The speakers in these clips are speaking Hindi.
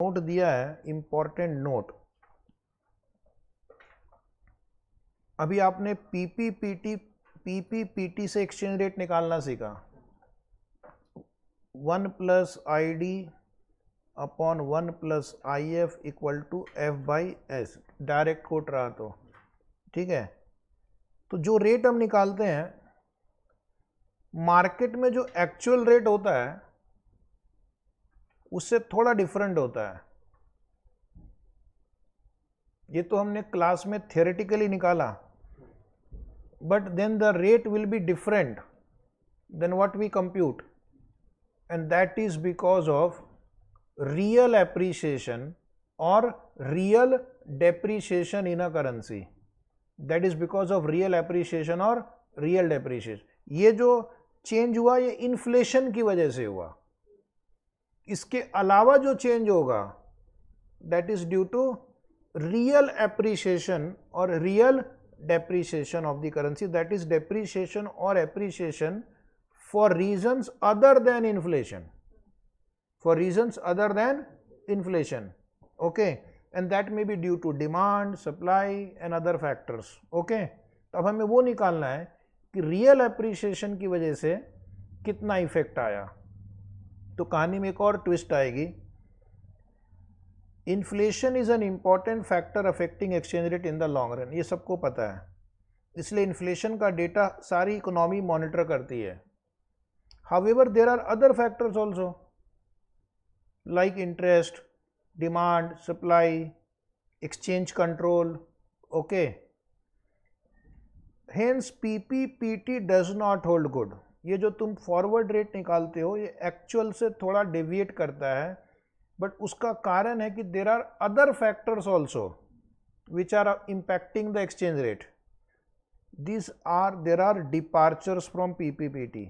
नोट दिया है, इंपॉर्टेंट नोट। अभी आपने पीपीपीटी से एक्सचेंज रेट निकालना सीखा। 1 plus I D upon 1 plus I F equal to F by S, direct quote रहा तो ठीक है। तो जो रेट हम निकालते हैं मार्केट में, जो एक्चुअल रेट होता है उससे थोड़ा डिफरेंट होता है। ये तो हमने क्लास में थियोरेटिकली निकाला, but then the rate will be different than what we compute, and that is because of real appreciation और real depreciation in a currency. That is because of real appreciation और रियल डेप्रिसिएशन। ये जो चेंज हुआ ये इन्फ्लेशन की वजह से हुआ। इसके अलावा जो चेंज होगा that is due to real appreciation और real depreciation of the currency, that is depreciation or appreciation for reasons other than inflation, for reasons other than inflation, okay, and that may be due to demand, supply and other factors, okay। तो अब हमें वो निकालना है कि रियल एप्रिसिएशन की वजह से कितना इफेक्ट आया। तो कहानी में एक और ट्विस्ट आएगी। Inflation is an important factor affecting exchange rate in the long run, ये सबको पता है, इसलिए इन्फ्लेशन का डेटा सारी इकोनॉमी मॉनिटर करती है। However there are other factors also like interest, demand, supply, exchange control, okay. Hence PPPT does not hold good. ये जो तुम फॉरवर्ड रेट निकालते हो ये एक्चुअल से थोड़ा डेविएट करता है, बट उसका कारण है कि there are other factors also which are impacting the exchange rate. There are departures from PPPT.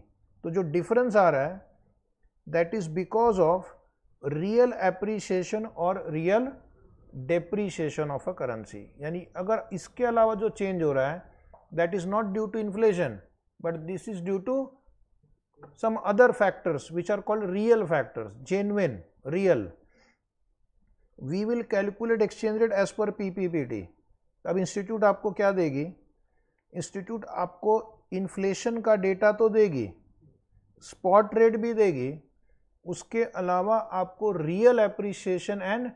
तो जो डिफरेंस आ रहा है that is because of real appreciation और real depreciation of a currency. यानी अगर इसके अलावा जो चेंज हो रहा है that is not due to inflation, but this is due to some other factors which are called real factors, genuine, real. We will calculate exchange rate as per PPPT। अब इंस्टीट्यूट आपको क्या देगी? इंस्टीट्यूट आपको इन्फ्लेशन का डेटा तो देगी, स्पॉट रेट भी देगी, उसके अलावा आपको रियल एप्रिसिएशन एंड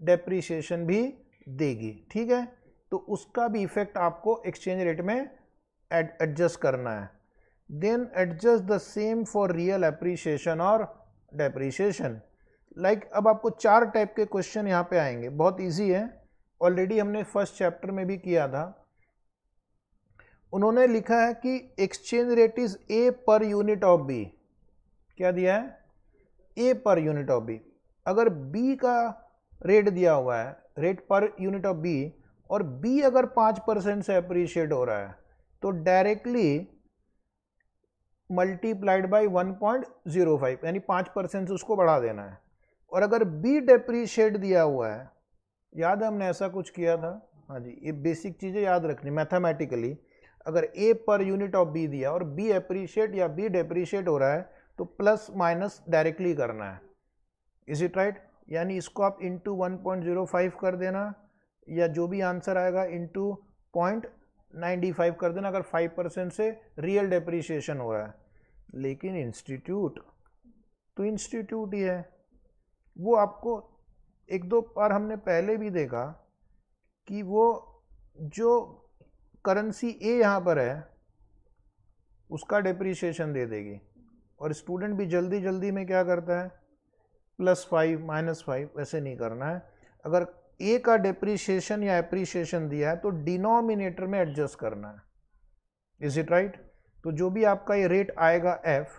डेप्रिसिएशन भी देगी, ठीक है। तो उसका भी इफेक्ट आपको एक्सचेंज रेट में एडजस्ट करना है। Then adjust the same for real appreciation और depreciation। Like अब आपको 4 टाइप के क्वेश्चन यहाँ पे आएंगे, बहुत इजी है, ऑलरेडी हमने फर्स्ट चैप्टर में भी किया था। उन्होंने लिखा है कि exchange rate is a per unit of B. क्या दिया है? A per unit of B. अगर बी का रेट दिया हुआ है, rate per unit of B, और बी अगर 5% से अप्रिशिएट हो रहा है तो डायरेक्टली मल्टीप्लाइड बाई 1.05 यानी 5% से उसको बढ़ा देना है। और अगर बी डेप्रीशिएट दिया हुआ है, याद है हमने ऐसा कुछ किया था, हाँ जी, ये बेसिक चीज़ें याद रखनी मैथमेटिकली। अगर ए पर यूनिट ऑफ बी दिया और बी एप्रीशिएट या बी डेप्रीशिएट हो रहा है तो प्लस माइनस डायरेक्टली करना है, इज इट राइट? यानी इसको आप इंटू 1.05 कर देना, या जो भी आंसर आएगा इंटू 0.95 कर देना अगर 5% से रियल डेप्रीशिएशन हो रहा है। लेकिन इंस्टीट्यूट तो इंस्टीट्यूट ही है, वो आपको एक दो बार हमने पहले भी देखा कि वो जो करेंसी ए यहाँ पर है उसका डेप्रीशिएशन दे देगी, और स्टूडेंट भी जल्दी जल्दी में क्या करता है +5 -5, वैसे नहीं करना है। अगर ए का डेप्रीशिएशन या एप्रीशिएशन दिया है तो डिनोमिनेटर में एडजस्ट करना है, इज इट राइट? तो जो भी आपका ये रेट आएगा एफ,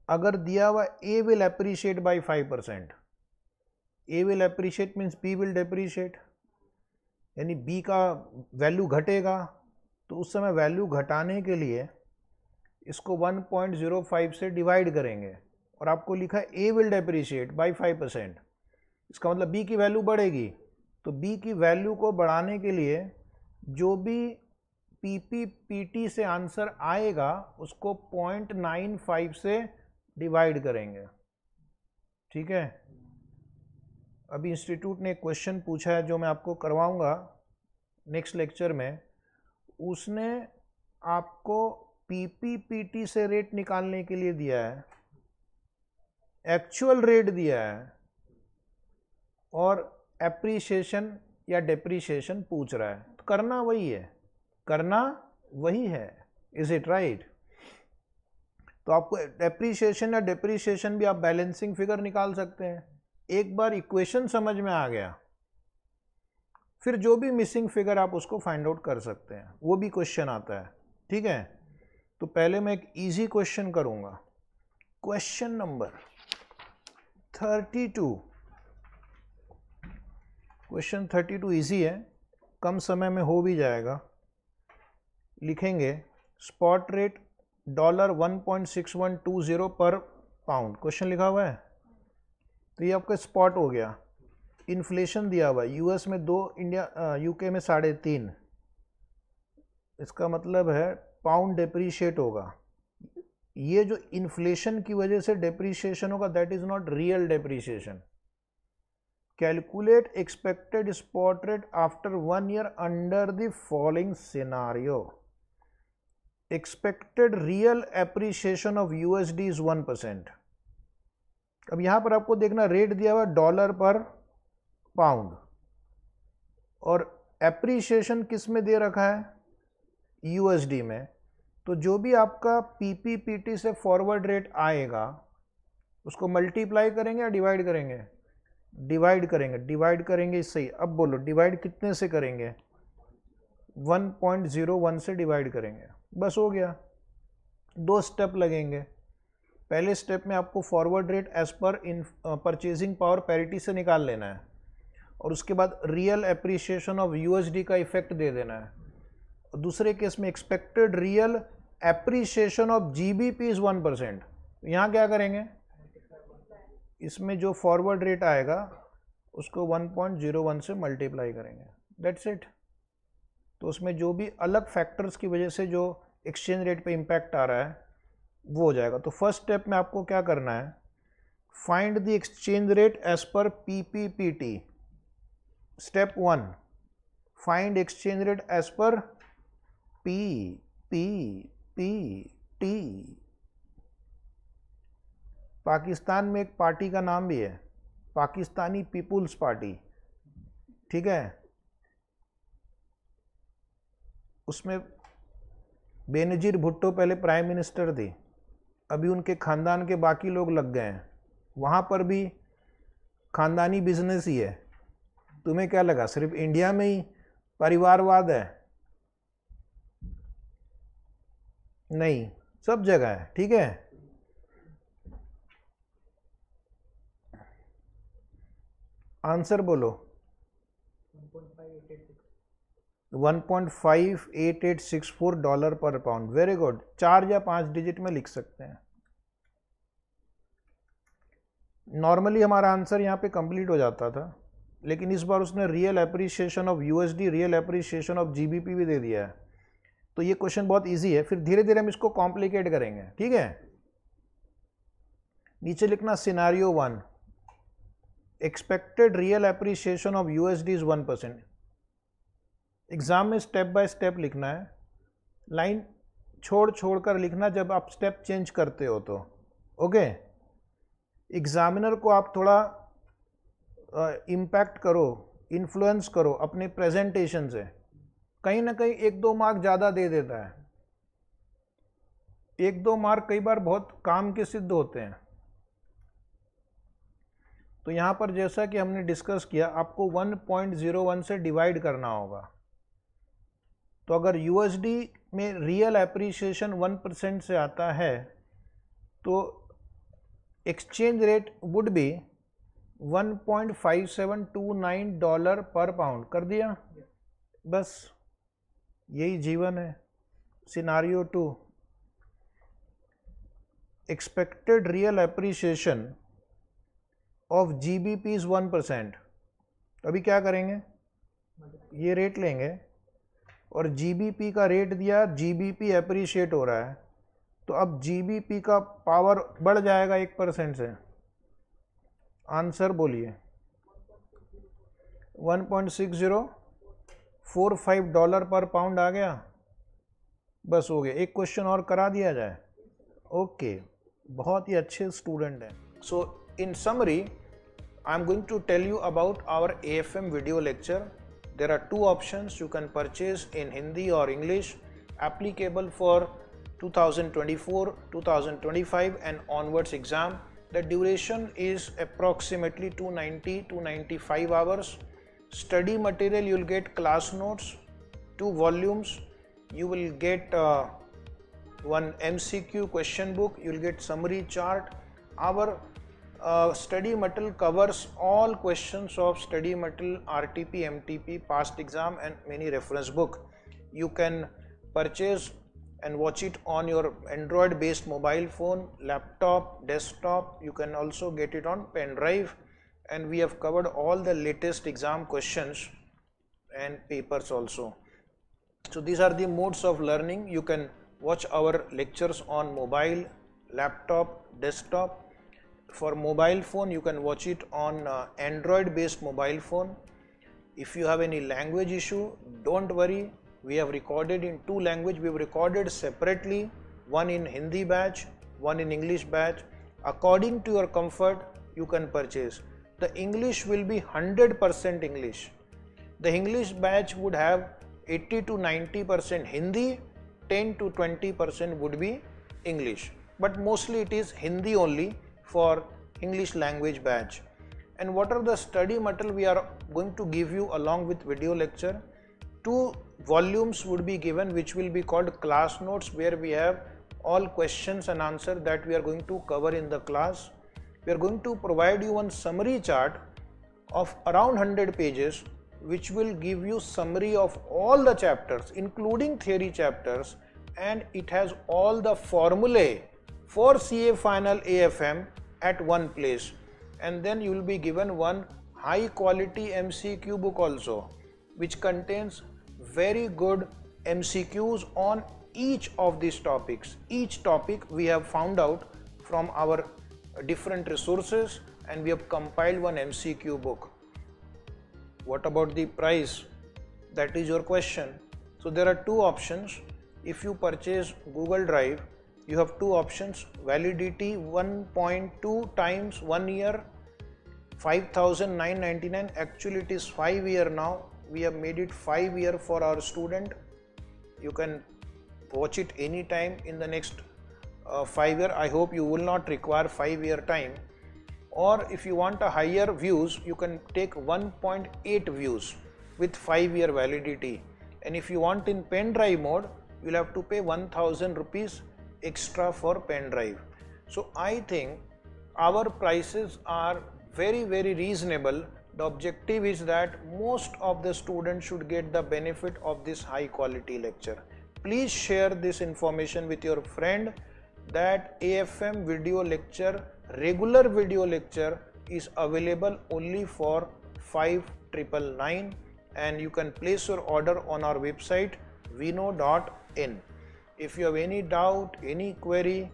अगर दिया हुआ A will appreciate by 5%, A will appreciate means B will depreciate, यानी बी का वैल्यू घटेगा, तो उस समय वैल्यू घटाने के लिए इसको 1.05 से डिवाइड करेंगे, और आपको लिखा है ए विल डेप्रीशिएट बाई 5%, इसका मतलब बी की वैल्यू बढ़ेगी। तो बी की वैल्यू को बढ़ाने के लिए जो भी पीपीपीटी से आंसर आएगा उसको 0.95 से डिवाइड करेंगे, ठीक है। अभी इंस्टीट्यूट ने एक क्वेश्चन पूछा है जो मैं आपको करवाऊंगा नेक्स्ट लेक्चर में। उसने आपको पीपीपीटी से रेट निकालने के लिए दिया है, एक्चुअल रेट दिया है और एप्रिसिएशन या डेप्रिसिएशन पूछ रहा है। तो करना वही है, करना वही है। Is it right? तो आपको एप्रिसिएशन या डेप्रिसिएशन भी आप बैलेंसिंग फिगर निकाल सकते हैं। एक बार इक्वेशन समझ में आ गया फिर जो भी मिसिंग फिगर आप उसको फाइंड आउट कर सकते हैं, वो भी क्वेश्चन आता है। ठीक है, तो पहले मैं एक इजी क्वेश्चन करूंगा। Question number 32। क्वेश्चन 32 इजी है, कम समय में हो भी जाएगा। लिखेंगे स्पॉट रेट $1.6120 पर पाउंड। क्वेश्चन लिखा हुआ है, तो ये आपका स्पॉट हो गया। इन्फ्लेशन दिया हुआ है, यूएस में 2, इंडिया यूके में 3.5। इसका मतलब है पाउंड डेप्रीशिएट होगा। ये जो इन्फ्लेशन की वजह से डेप्रीशिएशन होगा, that is not real depreciation. Calculate expected spot rate after 1 year under the following scenario. Expected real appreciation of USD is 1%। अब यहां पर आपको देखना रेट दिया हुआ डॉलर पर पाउंड और एप्रिसिएशन किस में दे रखा है, यूएसडी में। तो जो भी आपका पीपीपीटी से फॉरवर्ड रेट आएगा उसको मल्टीप्लाई करेंगे या डिवाइड करेंगे? डिवाइड करेंगे। डिवाइड करेंगे इससे ही। अब बोलो डिवाइड कितने से करेंगे? 1.01 से डिवाइड करेंगे, बस हो गया। 2 स्टेप लगेंगे। पहले स्टेप में आपको forward rate as per purchasing power parity से निकाल लेना है और उसके बाद रियल एप्रिसिएशन ऑफ यूएसडी का इफेक्ट दे देना है। और दूसरे केस में expected real appreciation of GBP is 1%। यहाँ क्या करेंगे, इसमें जो फॉरवर्ड रेट आएगा उसको 1.01 से मल्टीप्लाई करेंगे, दैट्स इट। तो उसमें जो भी अलग फैक्टर्स की वजह से जो एक्सचेंज रेट पे इम्पैक्ट आ रहा है वो हो जाएगा। तो फर्स्ट स्टेप में आपको क्या करना है, find the exchange rate as per PPPT. Step 1, find exchange rate as per PPPT. Pakistan में एक पार्टी का नाम भी है, पाकिस्तानी पीपुल्स पार्टी। ठीक है, उसमें बेनजीर भुट्टो पहले प्राइम मिनिस्टर थी, अभी उनके खानदान के बाकी लोग लग गए हैं। वहाँ पर भी खानदानी बिजनेस ही है। तुम्हें क्या लगा सिर्फ इंडिया में ही परिवारवाद है? नहीं, सब जगह है। ठीक है, आंसर बोलो। 1.58864 डॉलर पर पाउंड। वेरी गुड, 4 या 5 डिजिट में लिख सकते हैं। नॉर्मली हमारा आंसर यहाँ पे कंप्लीट हो जाता था, लेकिन इस बार उसने real appreciation of USD, real appreciation of GBP भी दे दिया है। तो ये क्वेश्चन बहुत इजी है, फिर धीरे धीरे हम इसको कॉम्प्लिकेट करेंगे। ठीक है, नीचे लिखना scenario 1, expected real appreciation of USD is 1%। Exam में स्टेप बाय स्टेप लिखना है, लाइन छोड़ छोड़ कर लिखना जब आप स्टेप चेंज करते हो तो। ओके, एग्जामिनर को आप थोड़ा इम्पैक्ट करो, इन्फ्लुएंस करो अपने प्रेजेंटेशन से। कहीं ना कहीं 1-2 मार्क ज़्यादा दे देता है। 1-2 मार्क कई बार बहुत काम के सिद्ध होते हैं। तो यहाँ पर जैसा कि हमने डिस्कस किया, आपको 1.01 से डिवाइड करना होगा। तो अगर यूएसडी में रियल एप्रिसिएशन 1% से आता है तो exchange rate would be 1.5729 dollar पर पाउंड। कर दिया, बस यही जीवन है। Scenario 2, expected real appreciation of GBP is 1%। अभी क्या करेंगे, ये रेट लेंगे और जीबीपी का रेट दिया, जीबीपी एप्रिशिएट हो रहा है, तो अब जीबीपी का पावर बढ़ जाएगा 1% से। आंसर बोलिए। $1.6045 पर पाउंड आ गया, बस हो गया। एक क्वेश्चन और करा दिया जाए। ओके, बहुत ही अच्छे स्टूडेंट हैं। So in summary, I am going to tell you about our AFM video lecture. There are two options you can purchase in Hindi or English, applicable for 2024, 2025 and onwards exam. The duration is approximately 290-295 hours. Study material, you will get class notes, 2 volumes, you will get one MCQ question book, you will get summary chart. Our study material covers all questions of study material, RTP, MTP, past exam and many reference book. You can purchase and watch it on your Android based mobile phone, laptop, desktop. You can also get it on pen drive, and we have covered all the latest exam questions and papers also. So these are the modes of learning. You can watch our lectures on mobile, laptop, desktop. For mobile phone, you can watch it on Android based mobile phone. If you have any language issue, don't worry, we have recorded in 2 languages. We have recorded separately, one in Hindi batch, one in English batch. According to your comfort, you can purchase. The English will be 100% English. The English batch would have 80 to 90% Hindi, 10 to 20% would be English, but mostly it is Hindi only for English language batch. And what are the study material we are going to give you along with video lecture? 2 volumes would be given, which will be called class notes, where we have all questions and answers that we are going to cover in the class. We are going to provide you one summary chart of around 100 pages, which will give you summary of all the chapters including theory chapters, and it has all the formulae for CA final AFM at one place. And then you will be given one high quality MCQ book also, which contains very good MCQs on each of these topics. Each topic we have found out from our different resources, and we have compiled one MCQ book. What about the price? That is your question. So there are 2 options. If you purchase Google Drive, you have 2 options. Validity 1.2 times 1 year, 5,999. Actually it is 5 year now. We have made it 5 year for our student. You can watch it anytime in the next 5 year. I hope you will not require 5 year time. Or if you want a higher views, you can take 1.8 views with 5 year validity. And if you want in pen drive mode, you will have to pay 1,000 rupees extra for pen drive. So I think our prices are very reasonable. The objective is that most of the students should get the benefit of this high quality lecture. Please share this information with your friend that AFM video lecture, regular video lecture is available only for 5,999, and you can place your order on our website vino.in. If you have any doubt, any query,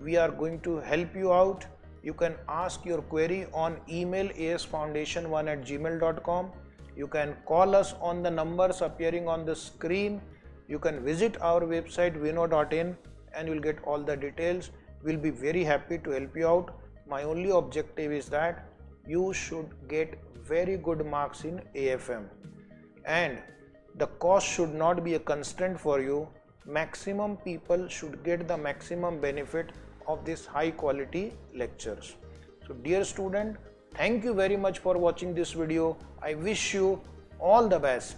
we are going to help you out. You can ask your query on email asfoundation1@gmail.com. You can call us on the numbers appearing on the screen. You can visit our website vino.in and you will get all the details. We'll be very happy to help you out. My only objective is that you should get very good marks in AFM, and the cost should not be a constraint for you. Maximum people should get the maximum benefit of this high quality lectures. So dear student, thank you very much for watching this video. I wish you all the best.